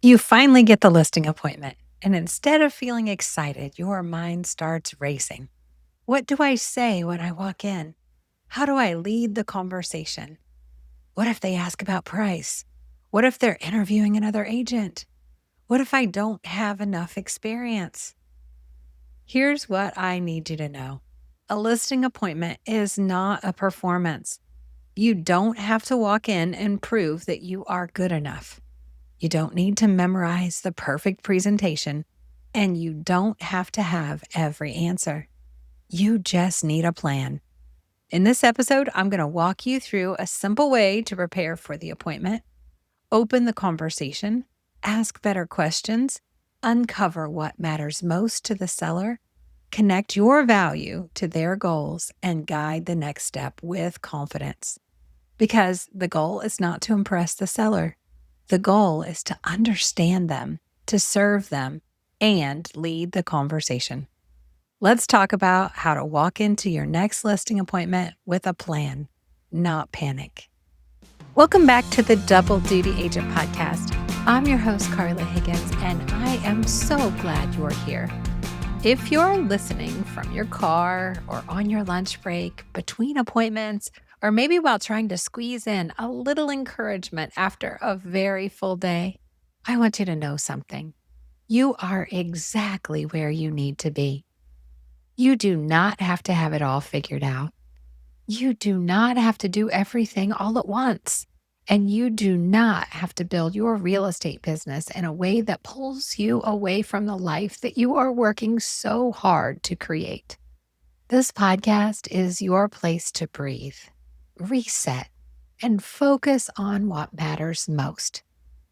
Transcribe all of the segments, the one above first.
You finally get the listing appointment, and instead of feeling excited, your mind starts racing. What do I say when I walk in? How do I lead the conversation? What if they ask about price? What if they're interviewing another agent? What if I don't have enough experience? Here's what I need you to know. A listing appointment is not a performance. You don't have to walk in and prove that you are good enough. You don't need to memorize the perfect presentation, and you don't have to have every answer. You just need a plan. In this episode, I'm going to walk you through a simple way to prepare for the appointment, open the conversation, ask better questions, uncover what matters most to the seller, connect your value to their goals, and guide the next step with confidence. Because the goal is not to impress the seller. The goal is to understand them, to serve them, and lead the conversation. Let's talk about how to walk into your next listing appointment with a plan, not panic. Welcome back to the Double Duty Agent Podcast. I'm your host, Carla Higgins, and I am so glad you're here. If you're listening from your car or on your lunch break, between appointments, or maybe while trying to squeeze in a little encouragement after a very full day, I want you to know something. You are exactly where you need to be. You do not have to have it all figured out. You do not have to do everything all at once. And you do not have to build your real estate business in a way that pulls you away from the life that you are working so hard to create. This podcast is your place to breathe, reset, and focus on what matters most.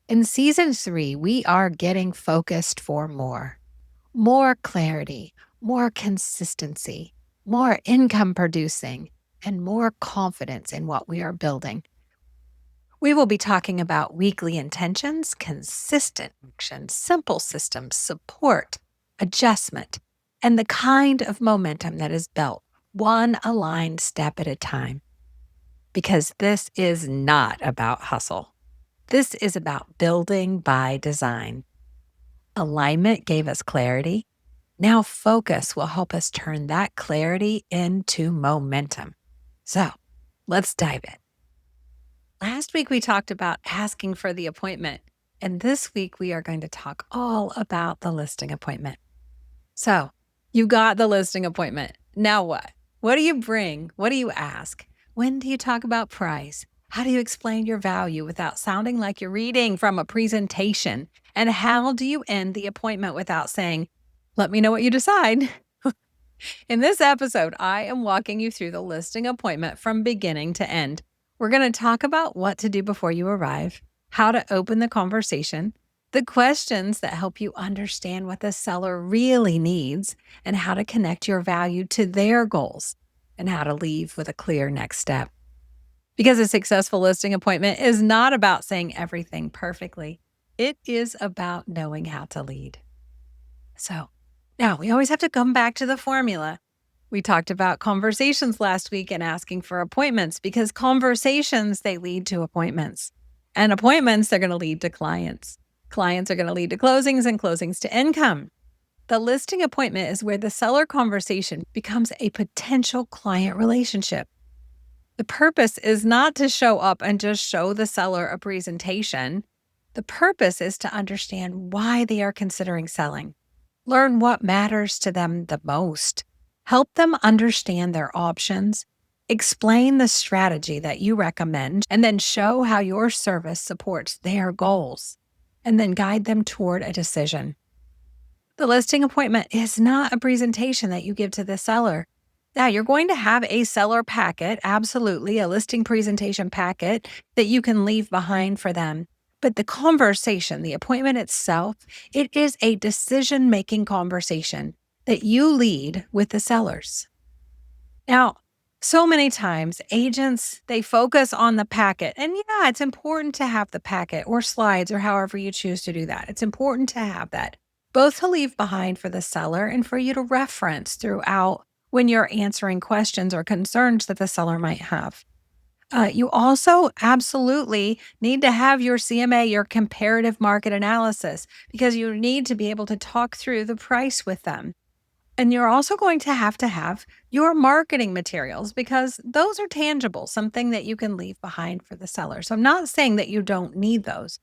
In season 3, we are getting focused for more clarity, more consistency, more income producing, and more confidence in what we are building. We will be talking about weekly intentions, consistent action, simple systems, support, adjustment, and the kind of momentum that is built one aligned step at a time. Because this is not about hustle. This is about building by design. Alignment gave us clarity. Now focus will help us turn that clarity into momentum. So let's dive in. Last week, we talked about asking for the appointment, and this week we are going to talk all about the listing appointment. So you got the listing appointment. Now what? What do you bring? What do you ask? When do you talk about price? How do you explain your value without sounding like you're reading from a presentation? And how do you end the appointment without saying, "Let me know what you decide"? In this episode, I am walking you through the listing appointment from beginning to end. We're going to talk about what to do before you arrive, how to open the conversation, the questions that help you understand what the seller really needs, and how to connect your value to their goals, and how to leave with a clear next step. Because a successful listing appointment is not about saying everything perfectly. It is about knowing how to lead. So now we always have to come back to the formula. We talked about conversations last week and asking for appointments because conversations, they lead to appointments. And appointments, they're going to lead to clients. Clients are going to lead to closings and closings to income. The listing appointment is where the seller conversation becomes a potential client relationship. The purpose is not to show up and just show the seller a presentation. The purpose is to understand why they are considering selling. Learn what matters to them the most. Help them understand their options. Explain the strategy that you recommend, and then show how your service supports their goals, and then guide them toward a decision. The listing appointment is not a presentation that you give to the seller. Now, you're going to have a seller packet, absolutely, a listing presentation packet that you can leave behind for them. But the conversation, the appointment itself, it is a decision-making conversation that you lead with the sellers. Now, so many times agents, they focus on the packet. And yeah, it's important to have the packet or slides or however you choose to do that. It's important to have that, both to leave behind for the seller and for you to reference throughout when you're answering questions or concerns that the seller might have. You also absolutely need to have your CMA, your comparative market analysis, because you need to be able to talk through the price with them. And you're also going to have your marketing materials because those are tangible, something that you can leave behind for the seller. So I'm not saying that you don't need those,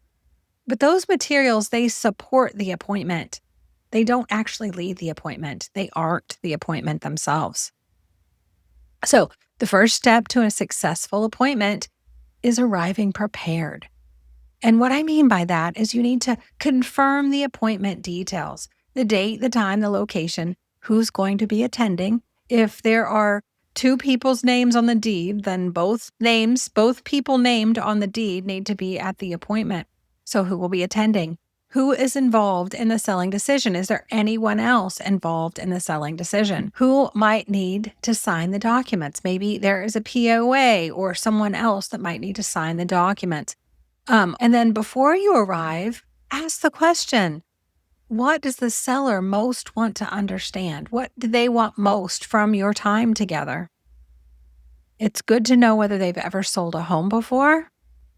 but those materials, they support the appointment. They don't actually lead the appointment. They aren't the appointment themselves. So the first step to a successful appointment is arriving prepared. And what I mean by that is you need to confirm the appointment details, the date, the time, the location, who's going to be attending. If there are two people's names on the deed, then both people named on the deed need to be at the appointment. So who will be attending? Who is involved in the selling decision? Is there anyone else involved in the selling decision? Who might need to sign the documents? Maybe there is a POA or someone else that might need to sign the documents. And then before you arrive, ask the question, what does the seller most want to understand? What do they want most from your time together? It's good to know whether they've ever sold a home before.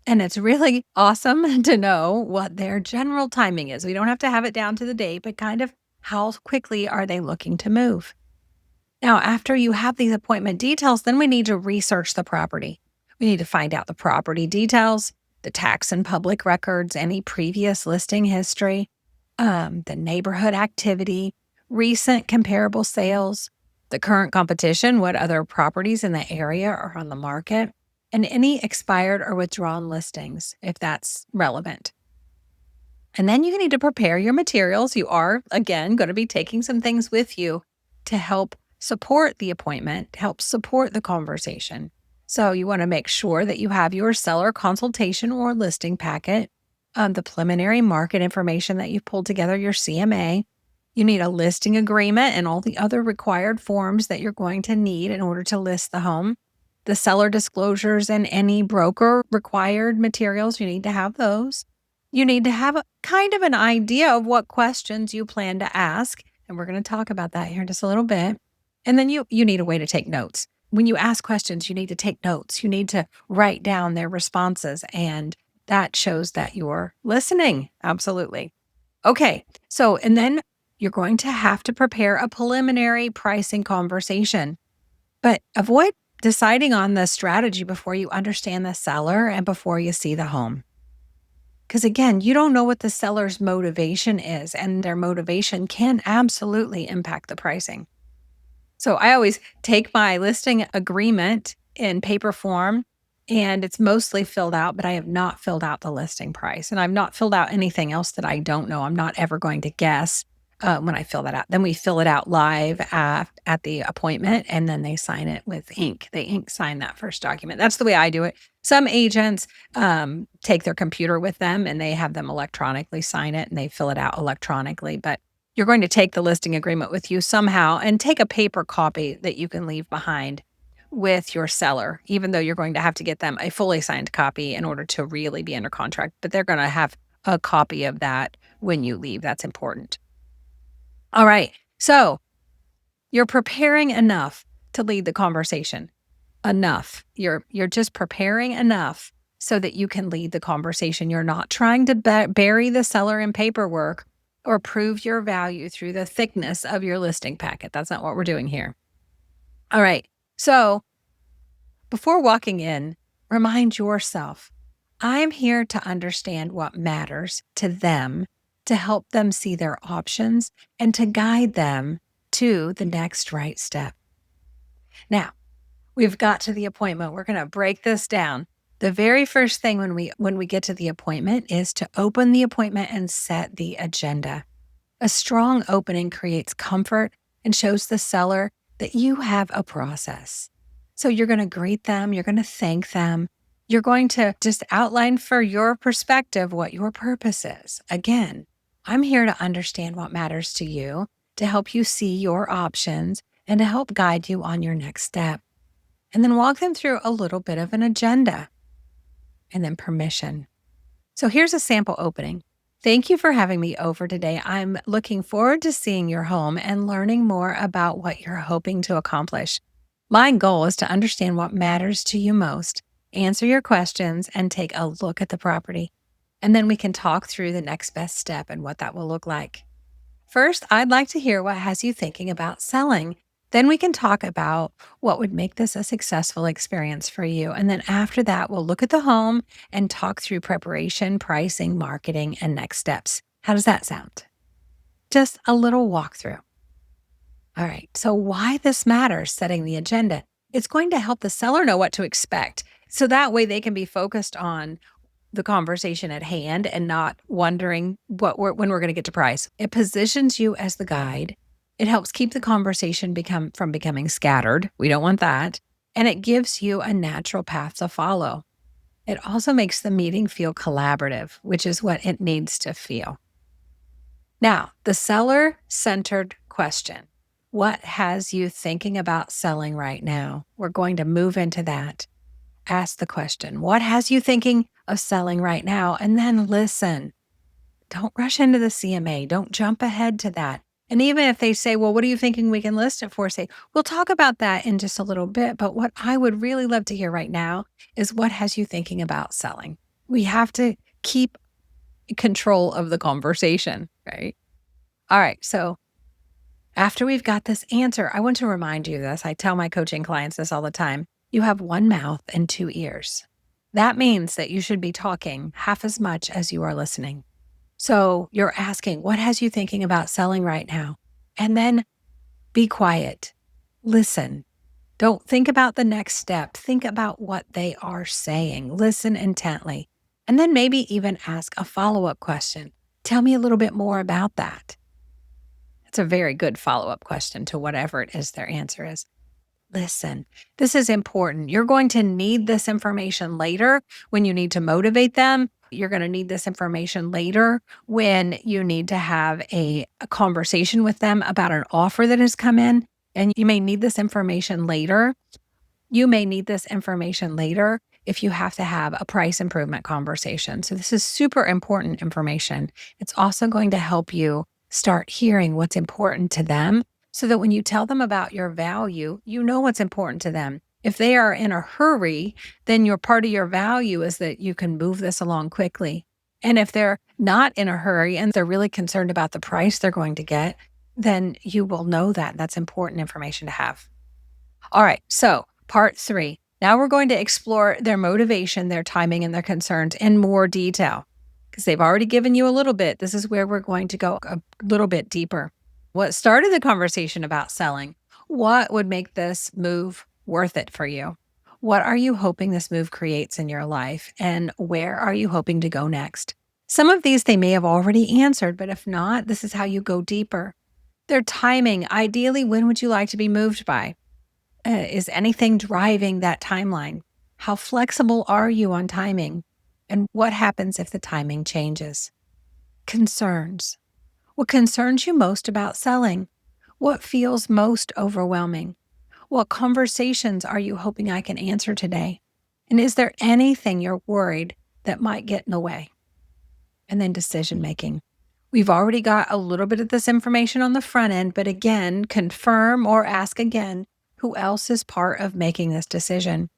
And it's really awesome to know what their general timing is. We don't have to have it down to the date, but kind of how quickly are they looking to move? Now, after you have these appointment details, then we need to research the property. We need to find out the property details, the tax and public records, any previous listing history, the neighborhood activity, recent comparable sales, the current competition, what other properties in the area are on the market, and any expired or withdrawn listings, if that's relevant. And then you need to prepare your materials. You are, again, going to be taking some things with you to help support the appointment, help support the conversation. So you want to make sure that you have your seller consultation or listing packet, the preliminary market information that you've pulled together, your CMA. You need a listing agreement and all the other required forms that you're going to need in order to list the home. The seller disclosures and any broker required materials, you need to have those. You need to have a kind of an idea of what questions you plan to ask, and we're going to talk about that here in just a little bit. And then you need a way to take notes. When you ask questions, you need to take notes. You need to write down their responses, and that shows that you're listening. Absolutely. Okay. So, and then you're going to have to prepare a preliminary pricing conversation, but avoid deciding on the strategy before you understand the seller and before you see the home. Because again, you don't know what the seller's motivation is, and their motivation can absolutely impact the pricing. So I always take my listing agreement in paper form, and it's mostly filled out, but I have not filled out the listing price, and I've not filled out anything else that I don't know. I'm not ever going to guess when I fill that out. Then we fill it out live at the appointment, and then they sign it with ink. They ink sign that first document. That's the way I do it. Some agents take their computer with them, and they have them electronically sign it, and they fill it out electronically. But you're going to take the listing agreement with you somehow and take a paper copy that you can leave behind with your seller, even though you're going to have to get them a fully signed copy in order to really be under contract. But they're going to have a copy of that when you leave. That's important. All right. So you're preparing enough to lead the conversation. Enough. You're just preparing enough so that you can lead the conversation. You're not trying to bury the seller in paperwork or prove your value through the thickness of your listing packet. That's not what we're doing here. All right. So before walking in, remind yourself, I'm here to understand what matters to them, to help them see their options, and to guide them to the next right step. Now, we've got to the appointment. We're going to break this down. The very first thing when we get to the appointment is to open the appointment and set the agenda. A strong opening creates comfort and shows the seller that you have a process. So you're going to greet them, you're going to thank them, you're going to just outline for your perspective what your purpose is. Again, I'm here to understand what matters to you, to help you see your options, and to help guide you on your next step. And then walk them through a little bit of an agenda. And then permission. So here's a sample opening. Thank you for having me over today. I'm looking forward to seeing your home and learning more about what you're hoping to accomplish. My goal is to understand what matters to you most answer your questions, and take a look at the property. And then we can talk through the next best step and what that will look like. First, I'd like to hear what has you thinking about selling. Then we can talk about what would make this a successful experience for you. And then after that, we'll look at the home and talk through preparation, pricing, marketing, and next steps. How does that sound? Just a little walkthrough. All right. So, why this matters, setting the agenda. It's going to help the seller know what to expect. So that way they can be focused on the conversation at hand and not wondering when we're going to get to price. It positions you as the guide. It helps keep the conversation from becoming scattered. We don't want that. And it gives you a natural path to follow. It also makes the meeting feel collaborative, which is what it needs to feel. Now, the seller-centered question. What has you thinking about selling right now? We're going to move into that. Ask the question, what has you thinking of selling right now? And then listen. Don't rush into the CMA. Don't jump ahead to that. And even if they say, well, what are you thinking we can list it for? Say, we'll talk about that in just a little bit. But what I would really love to hear right now is what has you thinking about selling? We have to keep control of the conversation, right? All right. So after we've got this answer, I want to remind you this. I tell my coaching clients this all the time. You have one mouth and two ears. That means that you should be talking half as much as you are listening. So you're asking, what has you thinking about selling right now? And then be quiet. Listen. Don't think about the next step. Think about what they are saying. Listen intently. And then maybe even ask a follow-up question. Tell me a little bit more about that. It's a very good follow-up question to whatever it is their answer is. Listen, this is important. You're going to need this information later when you need to motivate them. You're going to need this information later when you need to have a conversation with them about an offer that has come in. And you may need this information later. You may need this information later if you have to have a price improvement conversation. So this is super important information. It's also going to help you start hearing what's important to them so that when you tell them about your value, you know what's important to them. If they are in a hurry, then your part of your value is that you can move this along quickly. And if they're not in a hurry and they're really concerned about the price they're going to get, then you will know that. That's important information to have. All right. So part 3. Now we're going to explore their motivation, their timing, and their concerns in more detail because they've already given you a little bit. This is where we're going to go a little bit deeper. What started the conversation about selling? What would make this move worth it for you? What are you hoping this move creates in your life? And where are you hoping to go next? Some of these they may have already answered, but if not, this is how you go deeper. Their timing. Ideally, when would you like to be moved by? Is anything driving that timeline? How flexible are you on timing? And what happens if the timing changes? Concerns. What concerns you most about selling? What feels most overwhelming? What conversations are you hoping I can answer today? And is there anything you're worried that might get in the way? And then decision making. We've already got a little bit of this information on the front end, but again, confirm or ask again, who else is part of making this decision?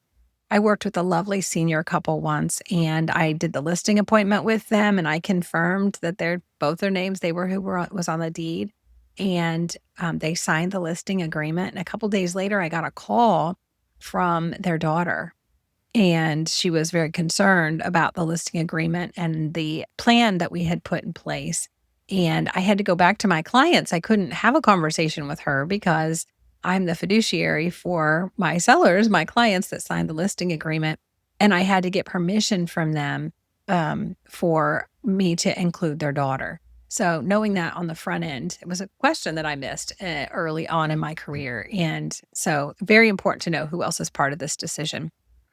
I worked with a lovely senior couple once, and I did the listing appointment with them, and I confirmed that both their names, they were was on the deed, and they signed the listing agreement. And a couple days later, I got a call from their daughter, and she was very concerned about the listing agreement and the plan that we had put in place. And I had to go back to my clients. I couldn't have a conversation with her because I'm the fiduciary for my sellers, my clients that signed the listing agreement. And I had to get permission from them for me to include their daughter. So knowing that on the front end, it was a question that I missed early on in my career. And so very important to know who else is part of this decision.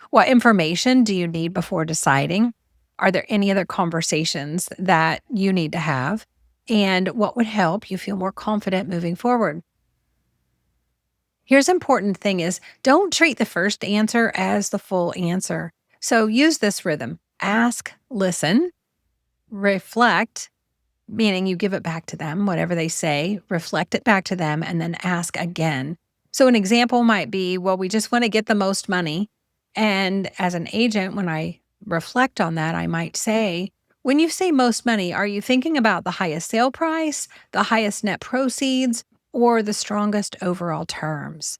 What information do you need before deciding? Are there any other conversations that you need to have? And what would help you feel more confident moving forward? Here's an important thing is don't treat the first answer as the full answer. So use this rhythm. Ask, listen, reflect, meaning you give it back to them, whatever they say, reflect it back to them, and then ask again. So an example might be, well, we just want to get the most money. And as an agent, when I reflect on that, I might say, when you say most money, are you thinking about the highest sale price, the highest net proceeds, or the strongest overall terms?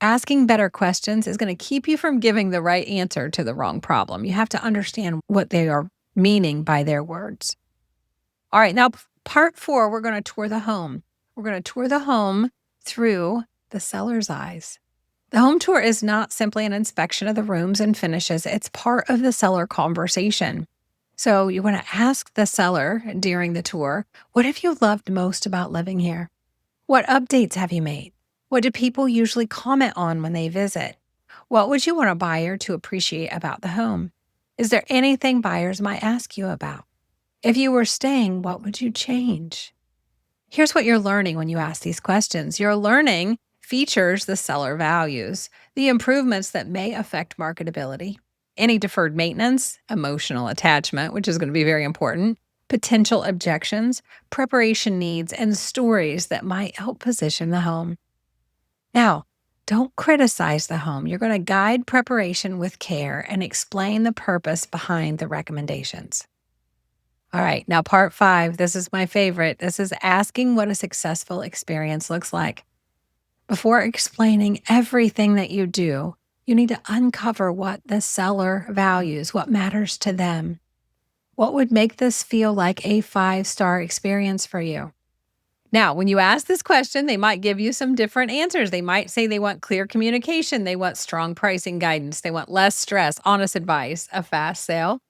Asking better questions is going to keep you from giving the right answer to the wrong problem. You have to understand what they are meaning by their words. All right, now part 4, we're going to tour the home. We're going to tour the home through the seller's eyes. The home tour is not simply an inspection of the rooms and finishes, it's part of the seller conversation. So you want to ask the seller during the tour, what have you loved most about living here? What updates have you made? What do people usually comment on when they visit? What would you want a buyer to appreciate about the home? Is there anything buyers might ask you about? If you were staying, what would you change? Here's what you're learning when you ask these questions. You're learning features the seller values, the improvements that may affect marketability, any deferred maintenance, emotional attachment, which is going to be very important, potential objections, preparation needs, and stories that might help position the home. Now, don't criticize the home. You're going to guide preparation with care and explain the purpose behind the recommendations. All right, now part 5, this is my favorite. This is asking what a successful experience looks like. Before explaining everything that you do, you need to uncover what the seller values, what matters to them. What would make this feel like a 5-star experience for you? Now, when you ask this question, they might give you some different answers. They might say they want clear communication, they want strong pricing guidance, they want less stress, honest advice, a fast sale,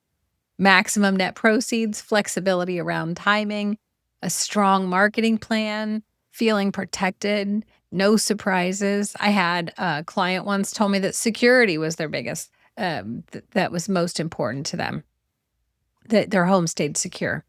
maximum net proceeds, flexibility around timing, a strong marketing plan, feeling protected, no surprises. I had a client once told me that security was their biggest, that was most important to them, that their home stayed secure.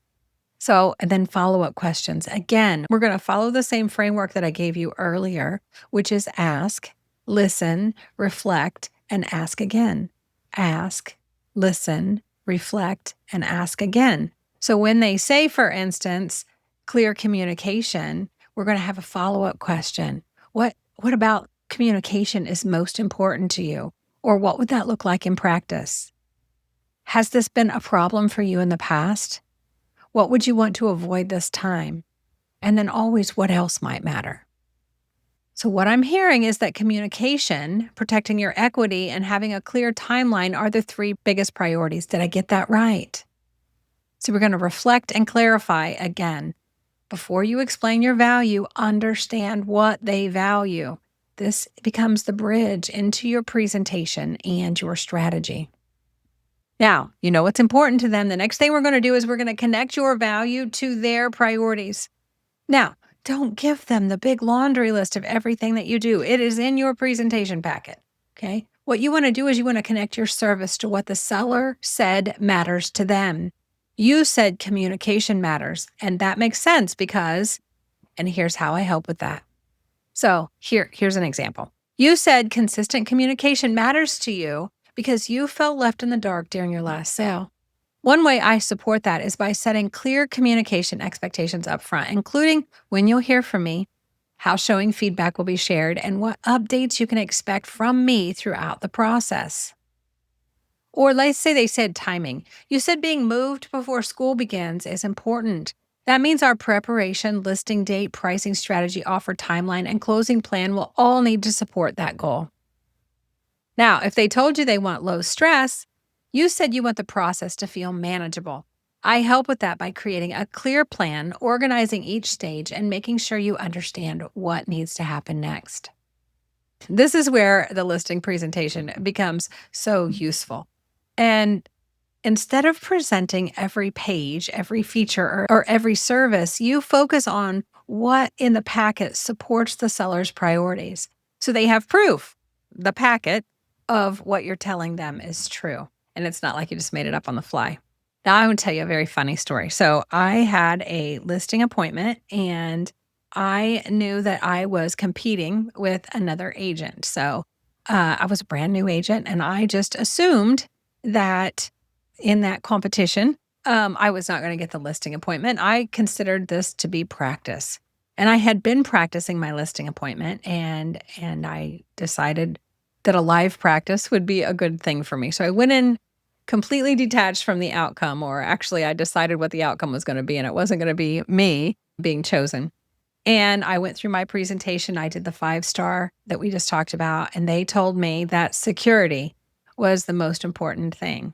So, and then follow-up questions. Again, we're going to follow the same framework that I gave you earlier, which is ask, listen, reflect, and ask again. Ask, listen, reflect, and ask again. So when they say, for instance, clear communication, we're going to have a follow-up question. What about communication is most important to you? Or what would that look like in practice? Has this been a problem for you in the past? What would you want to avoid this time? And then always, what else might matter? So what I'm hearing is that communication, protecting your equity, and having a clear timeline are the 3 biggest priorities. Did I get that right? So we're going to reflect and clarify again. Before you explain your value, understand what they value. This becomes the bridge into your presentation and your strategy. Now, you know what's important to them. The next thing we're going to do is we're going to connect your value to their priorities. Now, don't give them the big laundry list of everything that you do. It is in your presentation packet, okay? What you want to do is you want to connect your service to what the seller said matters to them. You said communication matters, and that makes sense because, and here's how I help with that. So here's an example. You said consistent communication matters to you because you felt left in the dark during your last sale. One way I support that is by setting clear communication expectations up front, including when you'll hear from me, how showing feedback will be shared, and what updates you can expect from me throughout the process. Or let's say they said timing. You said being moved before school begins is important. That means our preparation, listing date, pricing strategy, offer timeline, and closing plan will all need to support that goal. Now, if they told you they want low stress, you said you want the process to feel manageable. I help with that by creating a clear plan, organizing each stage, and making sure you understand what needs to happen next. This is where the listing presentation becomes so useful. And instead of presenting every page, every feature, or every service, you focus on what in the packet supports the seller's priorities. So they have proof, the packet, of what you're telling them is true. And it's not like you just made it up on the fly. Now, I would tell you a very funny story. So I had a listing appointment and I knew that I was competing with another agent. So I was a brand new agent and I just assumed that in that competition, I was not going to get the listing appointment. I considered this to be practice. And I had been practicing my listing appointment and I decided that a live practice would be a good thing for me. So I went in completely detached from the outcome, or actually, I decided what the outcome was going to be, and it wasn't going to be me being chosen. And I went through my presentation. I did the 5-star that we just talked about, and they told me that security was the most important thing.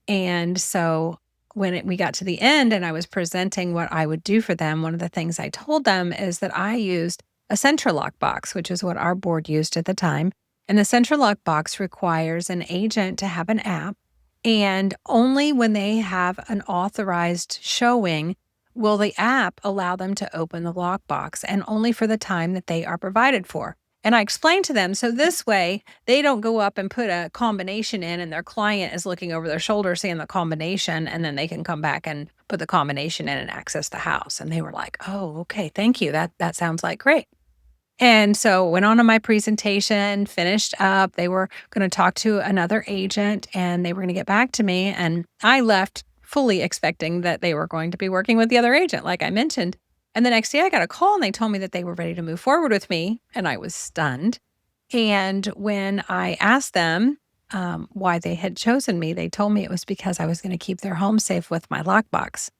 And so when we got to the end and I was presenting what I would do for them, one of the things I told them is that I used a central lock box, which is what our board used at the time. And the central lock box requires an agent to have an app. And only when they have an authorized showing will the app allow them to open the lockbox, and only for the time that they are provided for. And I explained to them, so this way they don't go up and put a combination in and their client is looking over their shoulder seeing the combination, and then they can come back and put the combination in and access the house. And they were like, "Oh, okay, thank you. That sounds like great." And so went on to my presentation, finished up. They were going to talk to another agent and they were going to get back to me. And I left fully expecting that they were going to be working with the other agent, like I mentioned. And the next day I got a call and they told me that they were ready to move forward with me. And I was stunned. And when I asked them why they had chosen me, they told me it was because I was going to keep their home safe with my lockbox.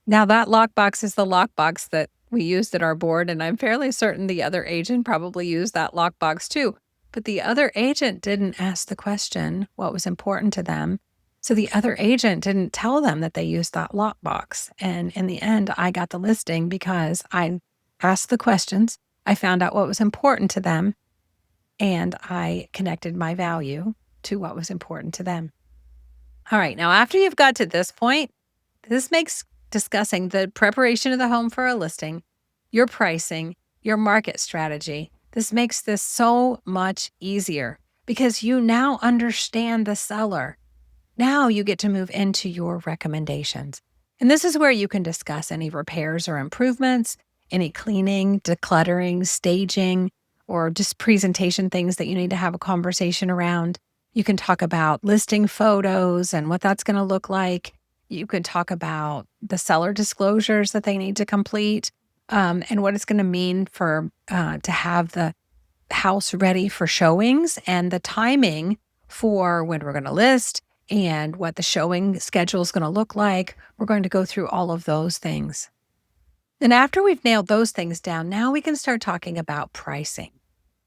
Now that lockbox is the lockbox that we used at our board, and I'm fairly certain the other agent probably used that lockbox too. But the other agent didn't ask the question what was important to them. So the other agent didn't tell them that they used that lockbox. And in the end, I got the listing because I asked the questions, I found out what was important to them, and I connected my value to what was important to them. All right, now after you've got to this point, this makes discussing the preparation of the home for a listing, your pricing, your market strategy. This makes this so much easier because you now understand the seller. Now you get to move into your recommendations. And this is where you can discuss any repairs or improvements, any cleaning, decluttering, staging, or just presentation things that you need to have a conversation around. You can talk about listing photos and what that's going to look like. You could talk about the seller disclosures that they need to complete, and what it's going to mean for to have the house ready for showings, and the timing for when we're going to list and what the showing schedule is going to look like. We're going to go through all of those things. Then after we've nailed those things down, now we can start talking about pricing.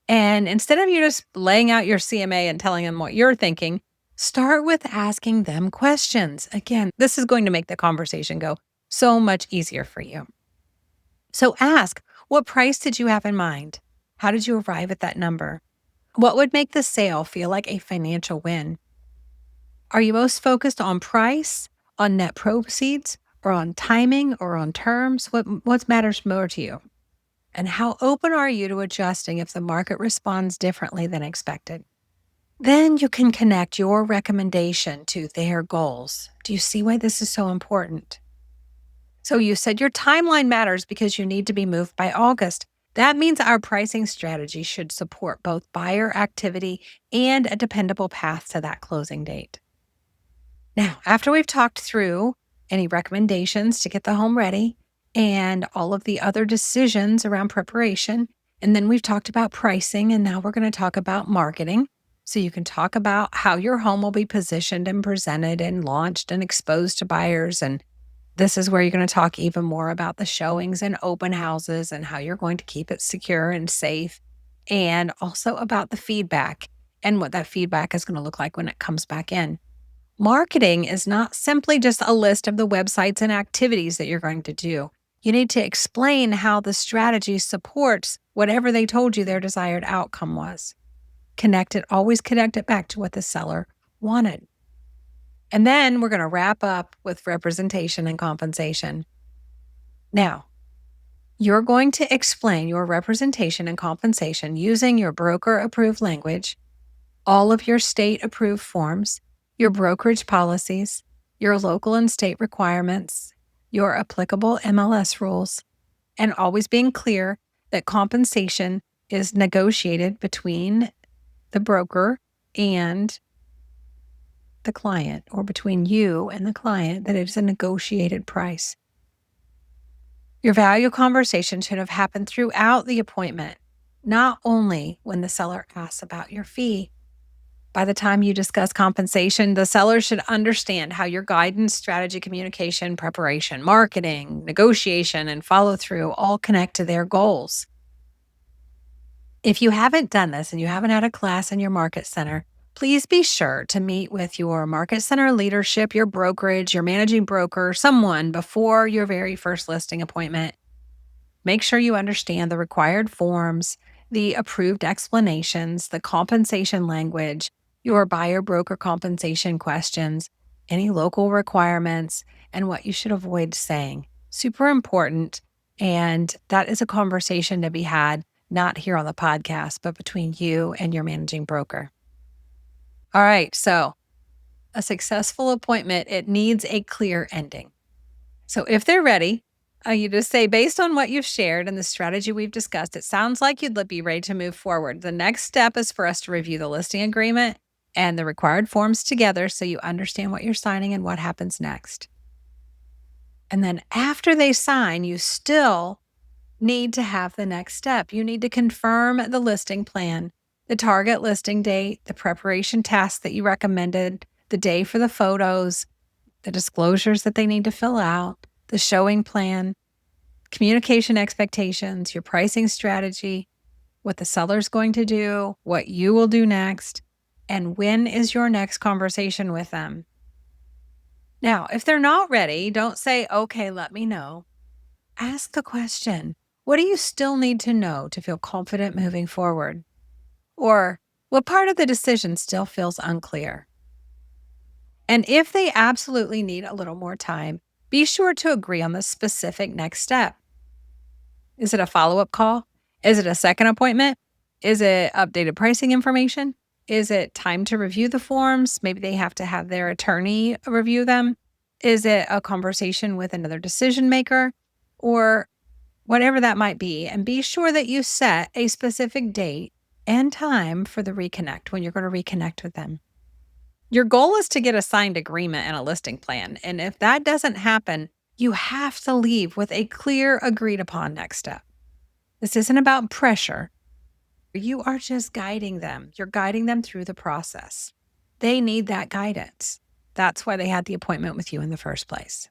And instead of you just laying out your CMA and telling them what you're thinking, start with asking them questions. Again, this is going to make the conversation go so much easier for you. So ask, what price did you have in mind? How did you arrive at that number? What would make the sale feel like a financial win? Are you most focused on price, on net proceeds, or on timing, or on terms? What matters more to you? And how open are you to adjusting if the market responds differently than expected? Then you can connect your recommendation to their goals. Do you see why this is so important? So you said your timeline matters because you need to be moved by August. That means our pricing strategy should support both buyer activity and a dependable path to that closing date. Now, after we've talked through any recommendations to get the home ready and all of the other decisions around preparation, and then we've talked about pricing, and now we're going to talk about marketing. So you can talk about how your home will be positioned and presented and launched and exposed to buyers. And this is where you're going to talk even more about the showings and open houses and how you're going to keep it secure and safe, and also about the feedback and what that feedback is going to look like when it comes back in. Marketing is not simply just a list of the websites and activities that you're going to do. You need to explain how the strategy supports whatever they told you their desired outcome was. Always connect it back to what the seller wanted. And then we're going to wrap up with representation and compensation. Now, you're going to explain your representation and compensation using your broker-approved language, all of your state-approved forms, your brokerage policies, your local and state requirements, your applicable MLS rules, and always being clear that compensation is negotiated between the broker and the client, or between you and the client, that it's a negotiated price. Your value conversation should have happened throughout the appointment, not only when the seller asks about your fee. By the time you discuss compensation, the seller should understand how your guidance, strategy, communication, preparation, marketing, negotiation, and follow through all connect to their goals. If you haven't done this and you haven't had a class in your market center, please be sure to meet with your market center leadership, your brokerage, your managing broker, someone before your very first listing appointment. Make sure you understand the required forms, the approved explanations, the compensation language, your buyer broker compensation questions, any local requirements, and what you should avoid saying. Super important. And that is a conversation to be had, not here on the podcast, but between you and your managing broker. All right. So, a successful appointment, it needs a clear ending. So if they're ready, you just say, based on what you've shared and the strategy we've discussed, it sounds like you'd be ready to move forward. The next step is for us to review the listing agreement and the required forms together so you understand what you're signing and what happens next. And then after they sign, you still need to have the next step. You need to confirm the listing plan, the target listing date, the preparation task that you recommended, the day for the photos, the disclosures that they need to fill out, the showing plan, communication expectations, your pricing strategy, what the seller's going to do, what you will do next, and when is your next conversation with them. Now, if they're not ready, don't say, okay, let me know. Ask the question, what do you still need to know to feel confident moving forward? Or what part of the decision still feels unclear? And if they absolutely need a little more time, be sure to agree on the specific next step. Is it a follow-up call? Is it a second appointment? Is it updated pricing information? Is it time to review the forms? Maybe they have to have their attorney review them. Is it a conversation with another decision maker? Or whatever that might be. And be sure that you set a specific date and time for the reconnect when you're going to reconnect with them. Your goal is to get a signed agreement and a listing plan. And if that doesn't happen, you have to leave with a clear, agreed upon next step. This isn't about pressure. You are just guiding them. You're guiding them through the process. They need that guidance. That's why they had the appointment with you in the first place.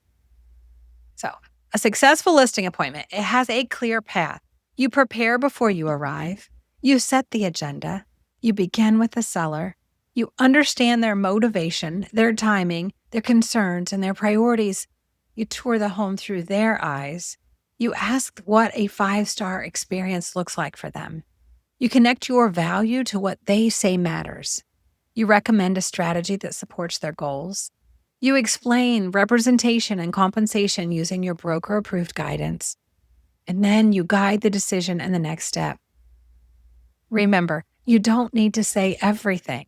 So, a successful listing appointment, it has a clear path. You prepare before you arrive. You set the agenda. You begin with the seller. You understand their motivation, their timing, their concerns, and their priorities. You tour the home through their eyes. You ask what a 5-star experience looks like for them. You connect your value to what they say matters. You recommend a strategy that supports their goals. You explain representation and compensation using your broker-approved guidance. And then you guide the decision and the next step. Remember, you don't need to say everything.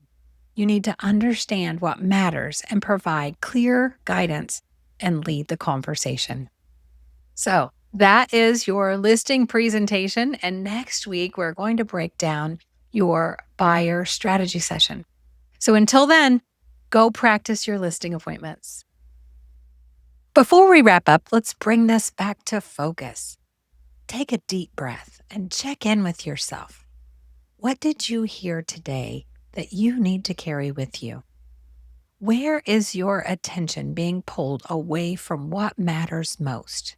You need to understand what matters and provide clear guidance and lead the conversation. So that is your listing presentation. And next week, we're going to break down your buyer strategy session. So until then, go practice your listing appointments. Before we wrap up, let's bring this back to focus. Take a deep breath and check in with yourself. What did you hear today that you need to carry with you? Where is your attention being pulled away from what matters most?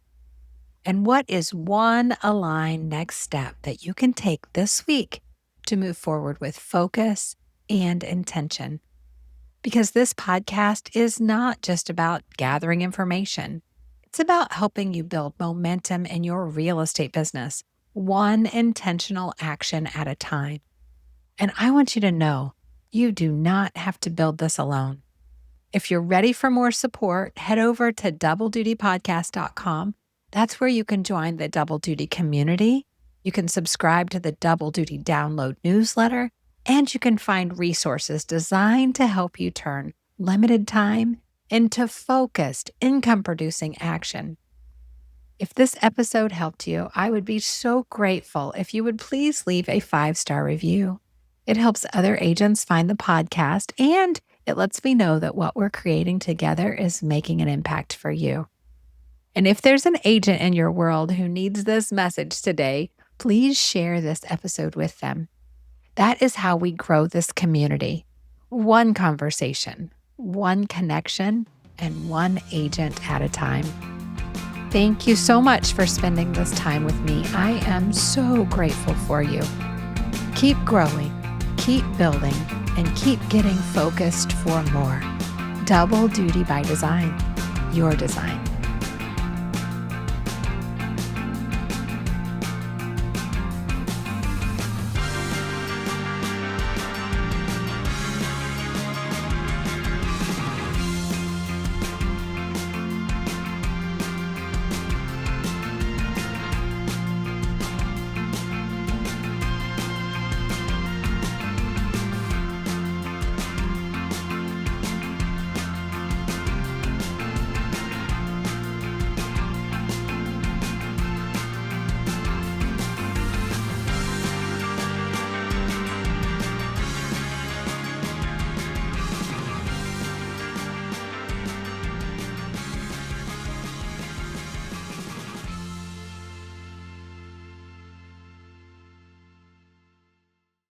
And what is one aligned next step that you can take this week to move forward with focus and intention? Because this podcast is not just about gathering information. It's about helping you build momentum in your real estate business, one intentional action at a time. And I want you to know you do not have to build this alone. If you're ready for more support, head over to doubledutypodcast.com. That's where you can join the Double Duty community. You can subscribe to the Double Duty download newsletter, and you can find resources designed to help you turn limited time into focused, income-producing action. If this episode helped you, I would be so grateful if you would please leave a 5-star review. It helps other agents find the podcast, and it lets me know that what we're creating together is making an impact for you. And if there's an agent in your world who needs this message today, please share this episode with them. That is how we grow this community. one conversation, one connection, and one agent at a time. Thank you so much for spending this time with me. I am so grateful for you. Keep growing, keep building, and keep getting focused for more. Double duty by design, your design.